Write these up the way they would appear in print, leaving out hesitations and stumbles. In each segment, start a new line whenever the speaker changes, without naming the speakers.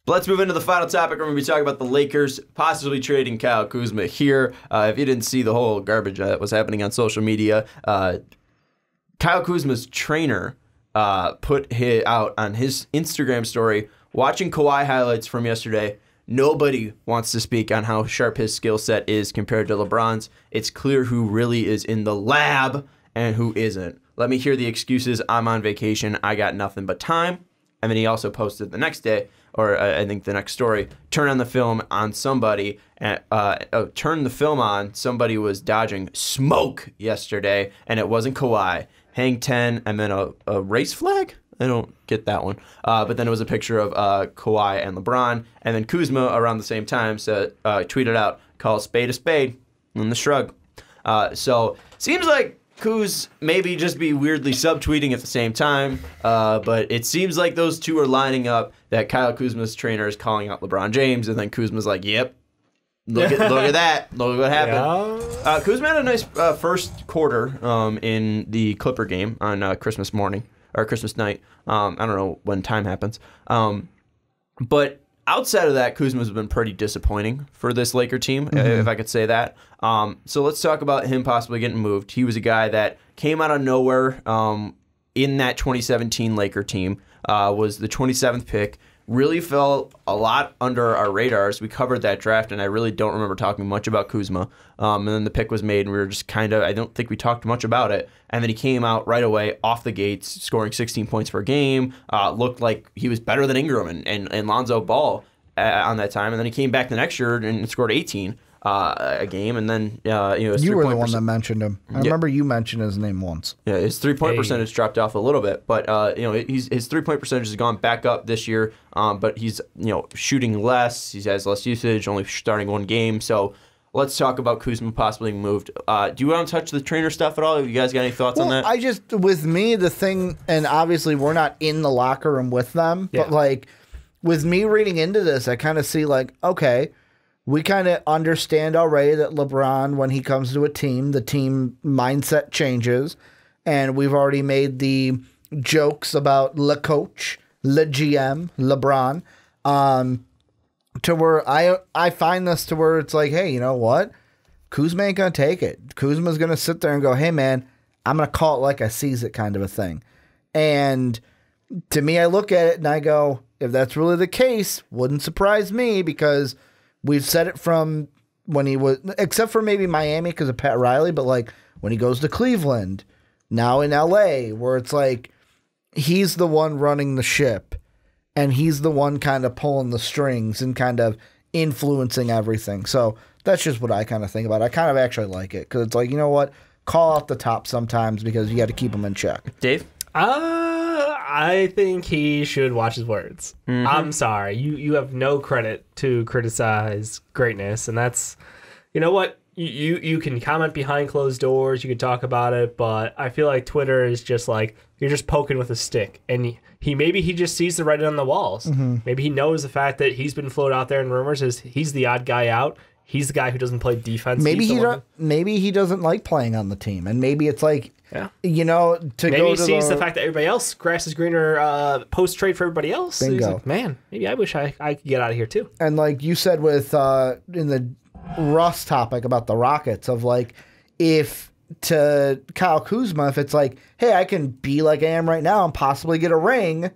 But let's move into the final topic. We're going to be talking about the Lakers possibly trading Kyle Kuzma here. If you didn't see the whole garbage that was happening on social media, Kyle Kuzma's trainer put out on his Instagram story, watching Kawhi highlights from yesterday. Nobody wants to speak on how sharp his skill set is compared to LeBron's. It's clear who really is in the lab and who isn't. Let me hear the excuses. I'm on vacation. I got nothing but time. And then he also posted the next day, or I think the next story, turn on the film on somebody. Turn the film on. Somebody was dodging smoke yesterday, and it wasn't Kawhi. Hang 10, and then a race flag? I don't get that one. But then it was a picture of Kawhi and LeBron. And then Kuzma, around the same time, tweeted out, call a spade, and the shrug. So, seems like Kuz maybe just be weirdly subtweeting at the same time, but it seems like those two are lining up, that Kyle Kuzma's trainer is calling out LeBron James, and then Kuzma's like, yep, look at that. Look what happened. Yeah. Kuzma had a nice first quarter in the Clipper game on Christmas morning, or Christmas night. I don't know when time happens. But outside of that, Kuzma's been pretty disappointing for this Laker team, if I could say that. So let's talk about him possibly getting moved. He was a guy that came out of nowhere in that 2017 Laker team, was the 27th pick. Really fell a lot under our radars. We covered that draft, and I really don't remember talking much about Kuzma. And then the pick was made, and we were just I don't think we talked much about it. And then he came out right away, off the gates, scoring 16 points per game. Looked like he was better than Ingram and Lonzo Ball on that time. And then he came back the next year and scored 18 a game. And then,
you were the one that mentioned him. I remember you mentioned his name once.
Yeah, his 3-point percentage dropped off a little bit, but his 3-point percentage has gone back up this year. But he's shooting less. He has less usage, only starting one game. So let's talk about Kuzma possibly moved. Do you want to touch the trainer stuff at all? Have you guys got any thoughts on that?
With me, the thing, and obviously we're not in the locker room with them, but like with me reading into this, I kind of see like, okay, we kind of understand already that LeBron, when he comes to a team, the team mindset changes. And we've already made the jokes about Le Coach, Le GM, LeBron, to where I find this to where it's like, hey, you know what? Kuzma ain't going to take it. Kuzma's going to sit there and go, hey, man, I'm going to call it like I sees it kind of a thing. And to me, I look at it and I go, if that's really the case, wouldn't surprise me, because we've said it from when he was, except for maybe Miami because of Pat Riley, but like when he goes to Cleveland, now in LA, where it's like he's the one running the ship and he's the one kind of pulling the strings and kind of influencing everything. So that's just what I kind of think about it. I kind of actually like it because it's like, you know what? Call out the top sometimes because you got to keep them in check.
Dave?
I think he should watch his words. Mm-hmm. I'm sorry. You have no credit to criticize greatness, and that's, you know what? You can comment behind closed doors, you can talk about it, but I feel like Twitter is just like, you're just poking with a stick, and maybe he just sees the writing on the walls. Mm-hmm. Maybe he knows the fact that he's been floated out there in rumors as he's the odd guy out. He's the guy who doesn't play defense.
Maybe he doesn't like playing on the team, and maybe it's like,
maybe he sees the fact that everybody else, grass is greener post trade for everybody else.
Bingo.
He's like, man, maybe I wish I could get out of here too.
And like you said with in the Russ topic about the Rockets, of like, if to Kyle Kuzma, if it's like, hey, I can be like I am right now and possibly get a ring,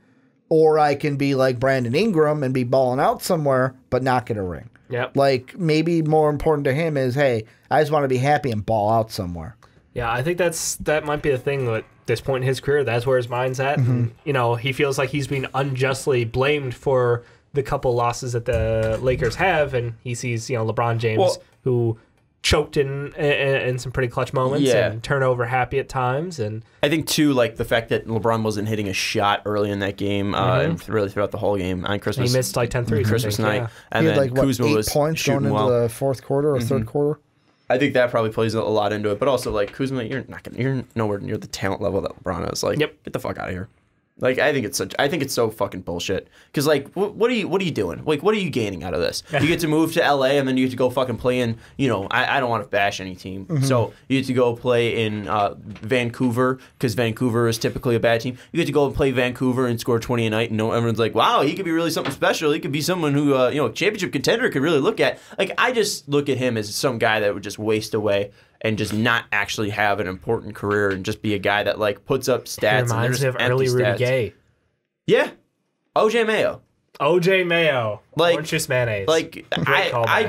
or I can be like Brandon Ingram and be balling out somewhere but not get a ring.
Yeah.
Like, maybe more important to him is, hey, I just want to be happy and ball out somewhere.
Yeah, I think that might be the thing at this point in his career. That's where his mind's at. Mm-hmm. And, he feels like he's being unjustly blamed for the couple losses that the Lakers have, and he sees, LeBron James, who choked in some pretty clutch moments and turnover happy at times. And
I think, too, like the fact that LeBron wasn't hitting a shot early in that game, and really throughout the whole game on Christmas.
He missed like 10 threes.
Christmas night.
Yeah.
And
he had
then Kuzma
8
was
points going into the fourth quarter or third quarter.
I think that probably plays a lot into it. But also, like, Kuzma, you're nowhere near the talent level that LeBron is. Like, get the fuck out of here. Like I think it's so fucking bullshit. Because like, what are you doing? Like, what are you gaining out of this? You get to move to LA and then you get to go fucking play in. I don't want to bash any team, so you get to go play in Vancouver because Vancouver is typically a bad team. You get to go and play Vancouver and score 20 a night, and everyone's like, wow, he could be really something special. He could be someone who championship contender could really look at. Like I just look at him as some guy that would just waste away and just not actually have an important career and just be a guy that like puts up stats.
He reminds me of early Rudy Gay.
Yeah, OJ Mayo.
Like orange juice mayonnaise.
Like I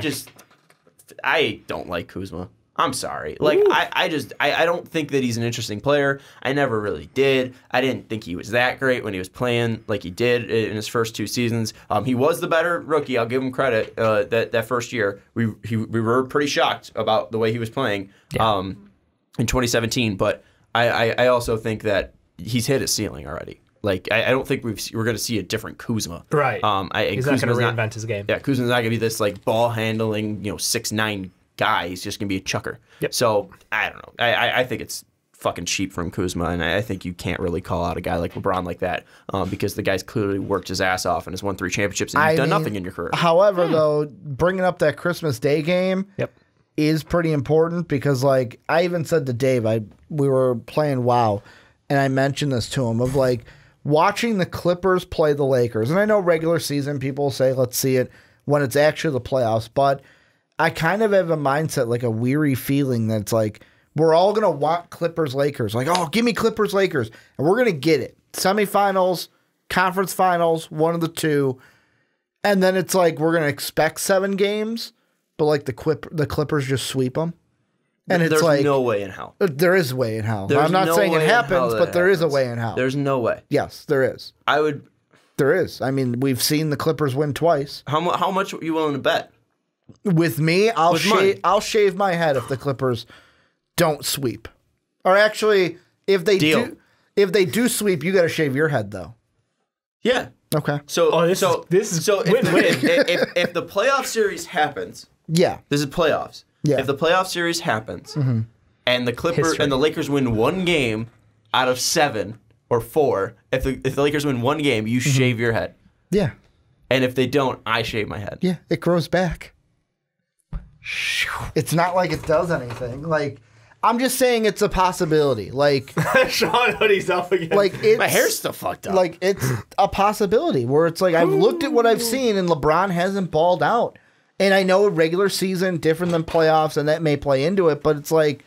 don't like Kuzma. I'm sorry. Like I don't think that he's an interesting player. I never really did. I didn't think he was that great when he was playing like he did in his first 2 seasons. He was the better rookie. I'll give him credit. That first year, we were pretty shocked about the way he was playing in 2017. But I also think that he's hit his ceiling already. Like I don't think we're going to see a different Kuzma.
Right. He's not going to reinvent his game.
Yeah, Kuzma's not going to be this like ball handling 6'9" guy. He's just gonna be a chucker. Yep. So I don't know. I think it's fucking cheap from Kuzma, and I think you can't really call out a guy like LeBron like that because the guy's clearly worked his ass off and has won 3 championships and you've done nothing in your career.
However, though, bringing up that Christmas Day game is pretty important because, like, I even said to Dave, we were playing WoW, and I mentioned this to him of like watching the Clippers play the Lakers, and I know regular season people say let's see it when it's actually the playoffs, but I kind of have a mindset, like a weary feeling that's like, we're all going to want Clippers-Lakers. Like, oh, give me Clippers-Lakers. And we're going to get it. Semifinals, conference finals, one of the two. And then it's like, we're going to expect 7 games, but like the Clippers just sweep them. And it's
There's no way in hell.
There is a way in hell. I'm not saying it happens, but there is a way in hell.
There's no way.
Yes, there is. There is. I mean, we've seen the Clippers win twice.
How much are you willing to bet?
With me, I'll shave my head if the Clippers don't sweep. Or actually, if they do sweep, you got to shave your head though.
Yeah.
Okay.
This is win-win. If the playoff series happens, this is playoffs. Yeah. If the playoff series happens, and the Clippers and the Lakers win 1 game out of 7 or 4, if the Lakers win 1 game, you shave your head.
Yeah.
And if they don't, I shave my head.
Yeah, it grows back. It's not like it does anything. Like, I'm just saying it's a possibility. Like
Sean hoodie's up again.
Like
my hair's still fucked up.
Like it's a possibility where it's like I've looked at what I've seen and LeBron hasn't balled out. And I know regular season different than playoffs, and that may play into it, but it's like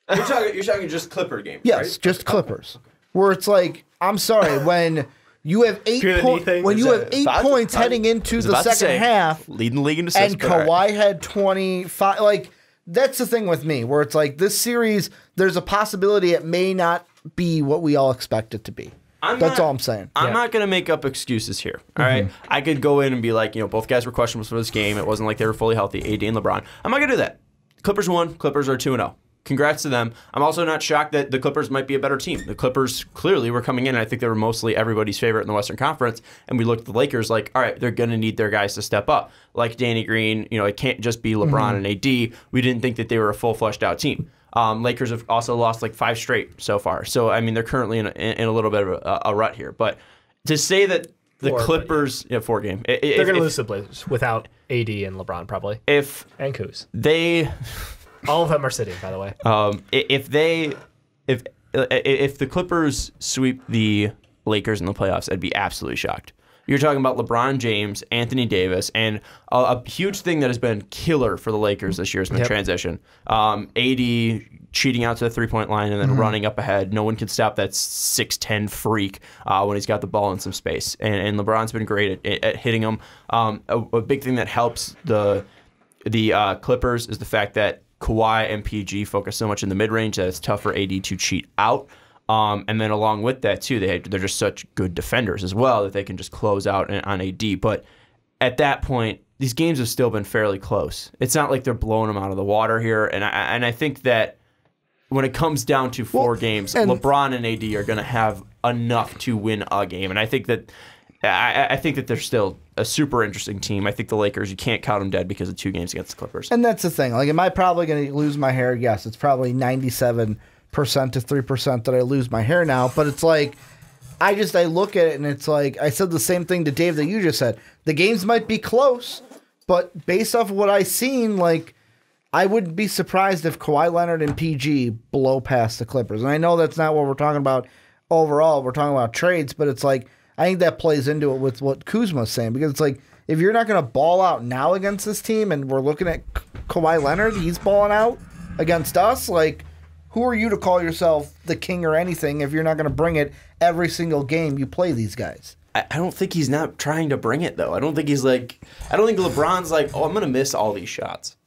you're talking just Clipper game.
Yes,
right?
just Clippers. Where it's like, I'm sorry, when you have 8 points heading into the second half,
leading the league in assists,
and Kawhi had 25. Like, that's the thing with me, where it's like this series, there's a possibility it may not be what we all expect it to be. That's all I'm saying.
I'm not going to make up excuses here. All right, I could go in and be like, both guys were questionable for this game. It wasn't like they were fully healthy, AD and LeBron. I'm not going to do that. Clippers won. Clippers are 2-0. Congrats to them. I'm also not shocked that the Clippers might be a better team. The Clippers clearly were coming in, and I think they were mostly everybody's favorite in the Western Conference. And we looked at the Lakers like, all right, they're going to need their guys to step up. Like Danny Green, it can't just be LeBron and AD. We didn't think that they were a full fleshed out team. Lakers have also lost like 5 straight so far. So, I mean, they're currently in a little bit of a rut here. But to say that the Clippers, 4 game.
They're going to lose the Blazers without AD and LeBron probably. And Kuz. All of them are sitting, by the way.
If the Clippers sweep the Lakers in the playoffs, I'd be absolutely shocked. You're talking about LeBron James, Anthony Davis, and a huge thing that has been killer for the Lakers this year has been transition. AD cheating out to the 3-point line and then running up ahead. No one can stop that 6'10" freak when he's got the ball in some space. And LeBron's been great at hitting them. A big thing that helps the Clippers is the fact that Kawhi and PG focus so much in the mid-range that it's tough for AD to cheat out. And then along with that, too, they're just such good defenders as well that they can just close out on AD. But at that point, these games have still been fairly close. It's not like they're blowing them out of the water here. And I think that when it comes down to 4 games, LeBron and AD are going to have enough to win a game. And I think that they're still a super interesting team. I think the Lakers, you can't count them dead because of 2 games against the Clippers.
And that's the thing. Like, am I probably going to lose my hair? Yes, it's probably 97% to 3% that I lose my hair now. But it's like, I look at it and it's like, I said the same thing to Dave that you just said. The games might be close, but based off of what I've seen, like, I wouldn't be surprised if Kawhi Leonard and PG blow past the Clippers. And I know that's not what we're talking about overall. We're talking about trades, but it's like, I think that plays into it with what Kuzma's saying, because it's like, if you're not going to ball out now against this team, and we're looking at Kawhi Leonard, he's balling out against us, like, who are you to call yourself the king or anything if you're not going to bring it every single game you play these guys?
I don't think he's not trying to bring it, though. I don't think LeBron's like, oh, I'm going to miss all these shots.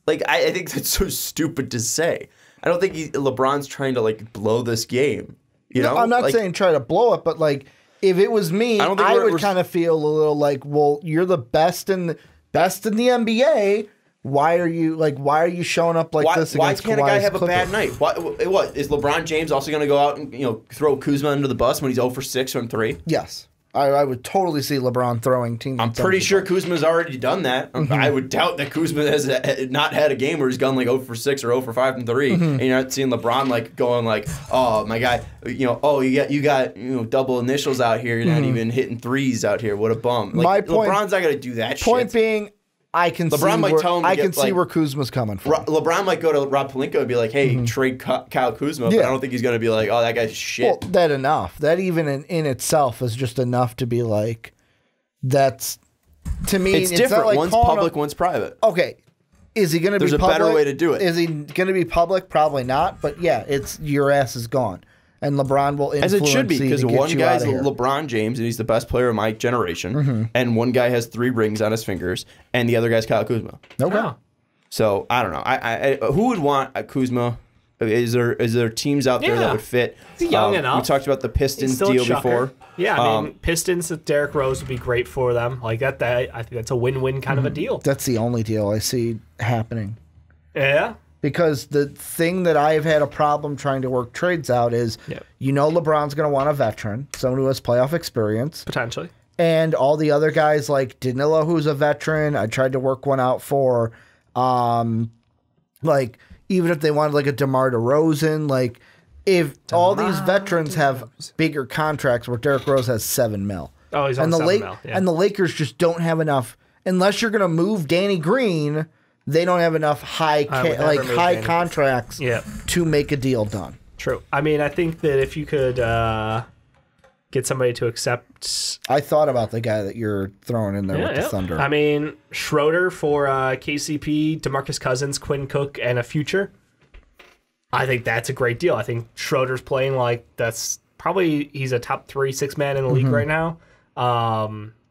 Like, I think that's so stupid to say. I don't think LeBron's trying to, like, blow this game. You know?
I'm not saying try to blow it, but, like, if it was me, I would kind of feel a little like, well, you're the best in the NBA. Why are you showing up like this against Kawhi's
Why can't a guy have
Clippers?
a bad night? What is LeBron James also going to go out and throw Kuzma under the bus when he's 0 for 6 on 3?
Yes. I would totally see LeBron throwing teams.
I'm pretty sure Kuzma's already done that. Mm-hmm. I would doubt that Kuzma has not had a game where he's gone like 0 for 6 or 0 for 5 and 3, and you're not seeing LeBron like going like, oh my guy, you got double initials out here. You're not even hitting threes out here. What a bum. Like, my point, LeBron's not gonna do that.
Point being, I can see where Kuzma's coming from.
LeBron might go to Rob Pelinka and be like, hey, trade Kyle Kuzma, but I don't think he's going to be like, oh, that guy's shit.
Well, that enough. That even in itself is just enough to be like, that's, to me,
it's different. Not like one's public, one's private.
Okay. Is he going to be public?
There's a better way to do it.
Is he going to be public? Probably not. But yeah, it's your ass is gone. And LeBron will influence. As it should be, because one guy's LeBron James, and he's the best player of my generation, and one guy has 3 rings on his fingers, and the other guy's Kyle Kuzma. Okay.
So I don't know. I who would want a Kuzma? Is there teams out there that would fit?
He's young enough.
We talked about the Pistons deal before.
Yeah, I mean, Pistons with Derrick Rose would be great for them. Like that I think that's a win-win kind of a deal.
That's the only deal I see happening.
Yeah.
Because the thing that I've had a problem trying to work trades out is, LeBron's going to want a veteran, someone who has playoff experience.
Potentially.
And all the other guys like Danilo, who's a veteran. I tried to work one out for, like, even if they wanted like a DeMar DeRozan, like, if all these veterans have bigger contracts where Derrick Rose has $7 million.
Oh, he's on $7 million. Yeah.
And the Lakers just don't have enough, unless you're going to move Danny Green. They don't have enough high contracts to make a deal done.
True. I mean, I think that if you could get somebody to accept...
I thought about the guy that you're throwing in there with the Thunder.
I mean, Schroeder for KCP, DeMarcus Cousins, Quinn Cook, and a future. I think that's a great deal. I think Schroeder's playing like he's a top 3, 6 man in the league right now.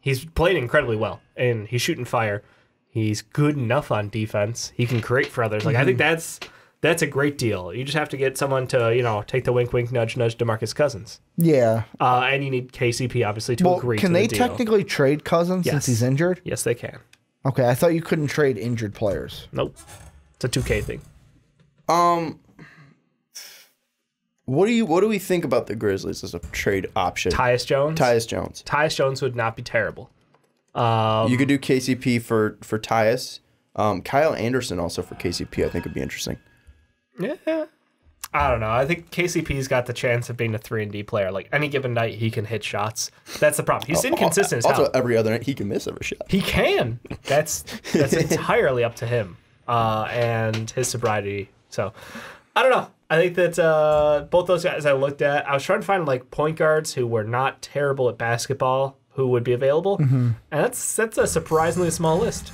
He's playing incredibly well, and he's shooting fire. He's good enough on defense. He can create for others. Like I think that's a great deal. You just have to get someone to take the wink, wink, nudge, nudge DeMarcus Cousins.
Yeah.
And you need KCP obviously to agree.
Can
to
they
the deal.
technically trade Cousins since he's injured?
Yes, they can.
Okay, I thought you couldn't trade injured players.
Nope. It's a 2K thing.
What do we think about the Grizzlies as a trade option?
Tyus Jones.
Tyus Jones
would not be terrible.
You could do KCP for Tyus. Kyle Anderson also for KCP, I think would be interesting.
Yeah. I don't know. I think KCP's got the chance of being a 3-and-D player. Like any given night, he can hit shots. That's the problem. He's inconsistent as hell.
Also, every other night, he can miss every shot.
He can. That's entirely up to him and his sobriety. So, I don't know. I think that both those guys I looked at, I was trying to find like point guards who were not terrible at basketball who would be available, and that's a surprisingly small list.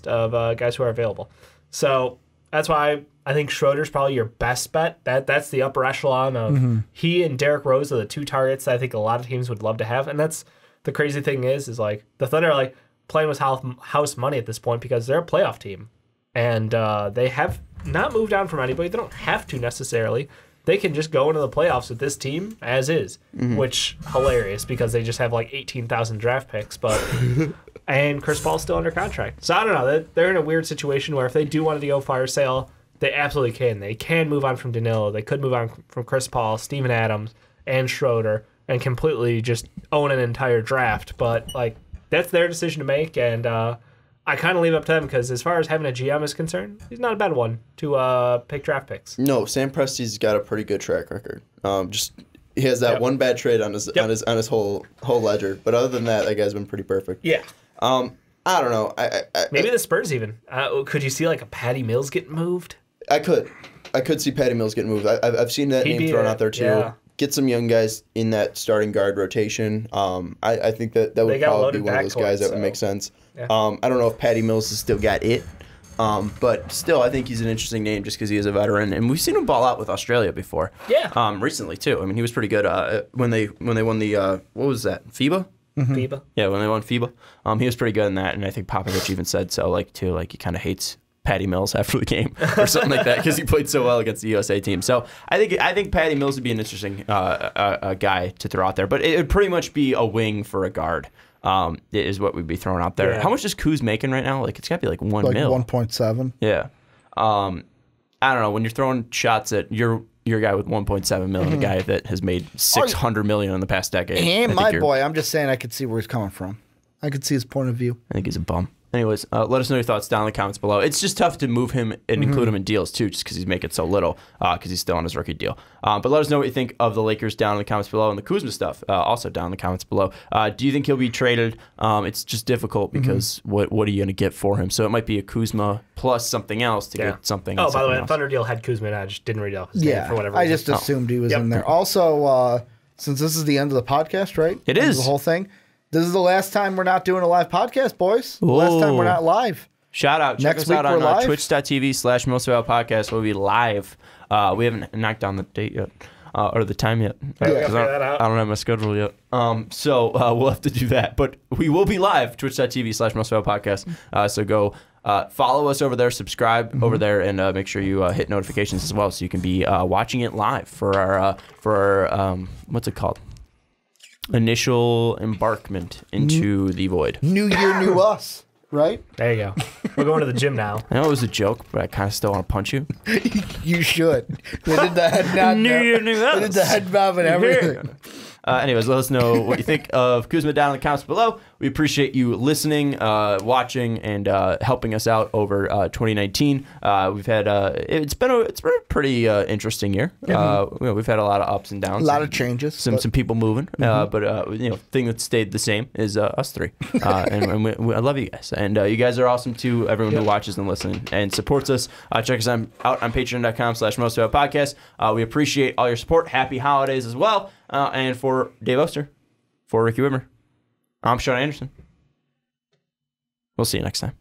Of guys who are available. So that's why I think Schroeder's probably your best bet. That's the upper echelon of he and Derrick Rose are the 2 targets that I think a lot of teams would love to have. And that's the crazy thing is like the Thunder are like playing with house money at this point because they're a playoff team, and they have not moved on from anybody. They don't have to necessarily. They can just go into the playoffs with this team as is, which hilarious because they just have like 18,000 draft picks, but and Chris Paul's still under contract. So I don't know. They're in a weird situation where if they do want to go fire sale, they absolutely can. They can move on from Danilo. They could move on from Chris Paul, Steven Adams, and Schroeder, and completely just own an entire draft. But like that's their decision to make, and I kind of leave it up to them because as far as having a GM is concerned, he's not a bad one to pick draft picks.
No, Sam Presti's got a pretty good track record. Just He has that one bad trade on his whole ledger. But other than that guy's been pretty perfect.
Yeah.
I don't know.
Maybe the Spurs even. Could you see like a Patty Mills getting moved?
I could see Patty Mills getting moved. I've seen that name thrown out there too. Yeah. Get some young guys in that starting guard rotation. I think that would probably be one of those guys that would make sense. Yeah. I don't know if Patty Mills has still got it. But still, I think he's an interesting name just because he is a veteran, and we've seen him ball out with Australia before.
Yeah.
Recently too. I mean, he was pretty good when they won the what was that, FIBA?
Mm-hmm. FIBA.
Yeah, when they won FIBA, he was pretty good in that, and I think Popovich even said so. Like he kind of hates Patty Mills after the game or something like that because he played so well against the USA team. So I think Patty Mills would be an interesting guy to throw out there, but it would pretty much be a wing for a guard. Is what we'd be throwing out there. Yeah. How much is Kuz making right now? Like it's got to be like $1 million.
1.7.
Yeah. I don't know. When you're throwing shots at your guy with 1.7 million, a guy that has made 600 million in the past decade.
He ain't my boy. I'm just saying I could see where he's coming from. I could see his point of view.
I think he's a bum. Anyways, let us know your thoughts down in the comments below. It's just tough to move him and include him in deals, too, just because he's making so little, because he's still on his rookie deal. But let us know what you think of the Lakers down in the comments below, and the Kuzma stuff also down in the comments below. Do you think he'll be traded? It's just difficult because what are you going to get for him? So it might be a Kuzma plus something else to get something else.
Oh, by the way, the Thunder deal had Kuzma, and I just didn't read off his name for whatever reason.
I just assumed he was in there. Also, since this is the end of the podcast, right?
It is.
The whole thing. This is the last time we're not doing a live podcast, boys. The last time we're not live.
Shout out. Check us out on twitch.tv/mostofouttpodcast. We'll be live. We haven't knocked down the date yet. Or the time yet.
I don't
have my schedule yet. So we'll have to do that. But we will be live, twitch.tv/mostofouttpodcast. So go follow us over there, subscribe over there, and make sure you hit notifications as well so you can be watching it live for our what's it called? Initial embarkment into the void.
New year, new us, right?
There you go. We're going to the gym now.
I know it was a joke, but I kind of still want to punch you.
You should. They did the head nod.
New year, new us.
They did the head bob and everything.
Anyways, let us know what you think of Kuzma down in the comments below. We appreciate you listening, watching, and helping us out over 2019. We've had it's been a pretty interesting year. We've had a lot of ups and downs,
a lot of changes,
some people moving. But thing that stayed the same is us three. And I love you guys, and you guys are awesome too. Everyone who watches and listens and supports us, check us out on patreon.com/mostofouttpodcast. We appreciate all your support. Happy holidays as well. And for Dave Oster, for Ricky Widmer, I'm Sean Anderson. We'll see you next time.